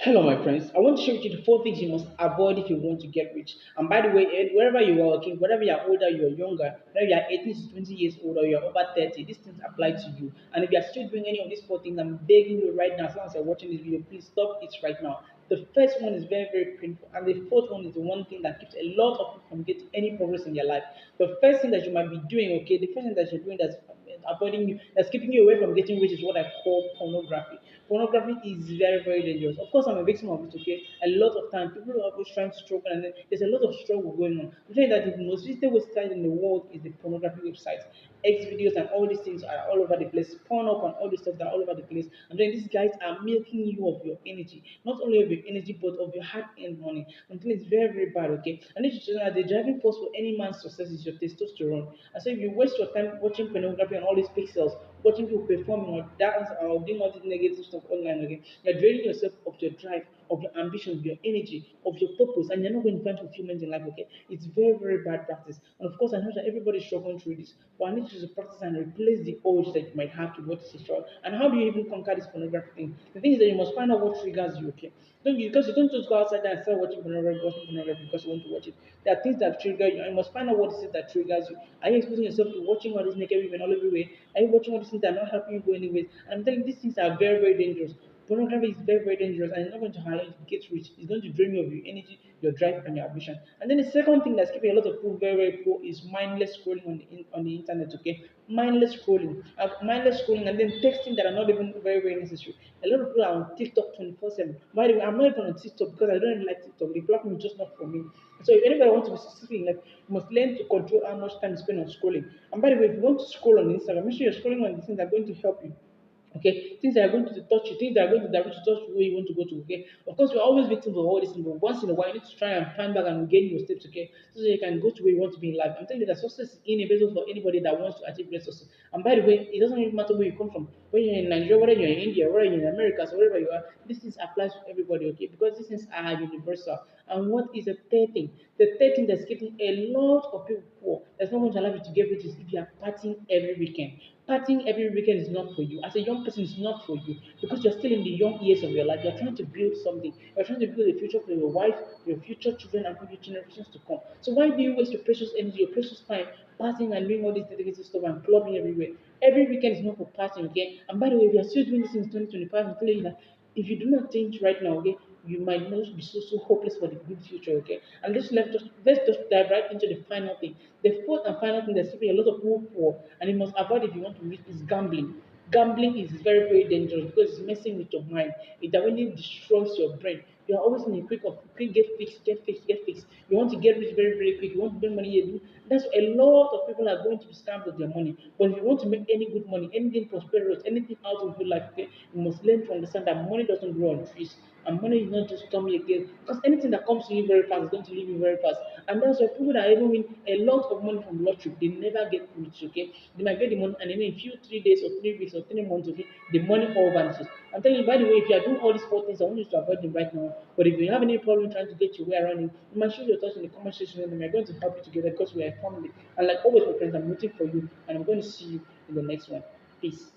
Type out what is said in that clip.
Hello, my friends. I want to share with you the four things you must avoid if you want to get rich. And by the way, wherever you are working, whether you are older, you are younger, whether you are 18 to 20 years old, or you are over 30, these things apply to you. And if you are still doing any of these four things, I'm begging you right now, as long as you're watching this video, please stop it right now. The first one is very, very painful, and the fourth one is the one thing that keeps a lot of people from getting any progress in their life. The first thing that you might be doing, okay, the first thing that you're doing that's avoiding you, that's keeping you away from getting rich is what I call pornography. Pornography is very, very dangerous. Of course, I'm a victim of it, okay? A lot of time, people are always trying to struggle, and then there's a lot of struggle going on. I'm saying that the most visited website in the world is the pornography website. X videos and all these things are all over the place. Porn up and all this stuff that are all over the place. And then these guys are milking you of your energy. Not only of your energy, but of your hard earned money. Until it's very, very bad, okay? And this is the driving force for any man's success is your testosterone. And so if you waste your time watching pornography and all these pixels, watching people performing or dance or doing all this negative stuff online again, you're draining yourself of your drive, of your ambition, of your energy, of your purpose, and you're not going to find fulfillment in life, okay? It's very, very bad practice. And of course, I know that everybody's struggling through this, but I need you to practice and replace the urge that you might have to watch sexual. And how do you even conquer this pornography thing? The thing is that you must find out what triggers you, okay? Don't because you don't just go outside there and start watching pornography because you want to watch it. There are things that trigger you, and you must find out what it is that triggers you. Are you exposing yourself to watching all these naked women all everywhere? Are you watching all these things that are not helping you go anyways? And I'm telling you, these things are very, very dangerous. Pornography is very, very dangerous and it's not going to allow you to get rich. It's going to drain you of your energy, your drive, and your ambition. And then the second thing that's keeping a lot of people very, very poor is mindless scrolling on the internet, okay? Mindless scrolling. Mindless scrolling and then texting that are not even very, very necessary. A lot of people are on TikTok 24/7. By the way, I'm not even on TikTok because I don't really like TikTok. The platform is just not for me. So if anybody wants to be successful in life, you must learn to control how much time you spend on scrolling. And by the way, if you want to scroll on Instagram, make sure you're scrolling on the things that are going to help you. Okay, things that are going to touch you, things that are going to direct you towards where you want to go to. Okay, of course, we're always victims of all this, but once in a while, you need to try and find back and regain your steps. Okay, so that you can go to where you want to be in life. I'm telling you that success is inevitable for anybody that wants to achieve great success. And by the way, it doesn't even matter where you come from, whether you're in Nigeria, whether you're in India, whether you're in America, so wherever you are, this things applies to everybody. Okay, because these things are universal. And what is the third thing? The third thing that's keeping a lot of people poor, that's not going to allow you to get rich is if you are partying every weekend. Partying every weekend is not for you. As a young person, it's not for you because you're still in the young years of your life. You're trying to build something. You're trying to build a future for your wife, your future children, and for your generations to come. So why do you waste your precious energy, your precious time, partying and doing all this dedicated stuff and clubbing everywhere? Every weekend is not for partying, okay? And by the way, if you're still doing this in 2025, I'm telling you that if you do not change right now, okay, you might not be so hopeless for the good future, okay? And let's just dive right into the final thing. The fourth and final thing that's keeping a lot of people poor and you must avoid if you want to reach is gambling. Gambling is very, very dangerous because it's messing with your mind. It really destroys your brain. You're always in a quick get fixed, get fixed, get fixed. You want to get rich very, very quick. You want to bring money. You do. That's a lot of people are going to be scammed with their money. But if you want to make any good money, anything prosperous, anything out of your life, okay, you must learn to understand that money doesn't grow on trees. And money is not just coming again. Because anything that comes to you very fast is going to leave you very fast. And that's why people that even win a lot of money from lottery, they never get rich, okay? They might get the money and then in a few 3 days or 3 weeks or 3 months, okay, the money all vanishes. I'm telling you, by the way, if you are doing all these four things, I want you to avoid them right now. But if you have any problem trying to get your way around it, you might shoot your thoughts in the comment section and we're going to help you together because we are a family. And like always, my friends, I'm rooting for you and I'm going to see you in the next one. Peace.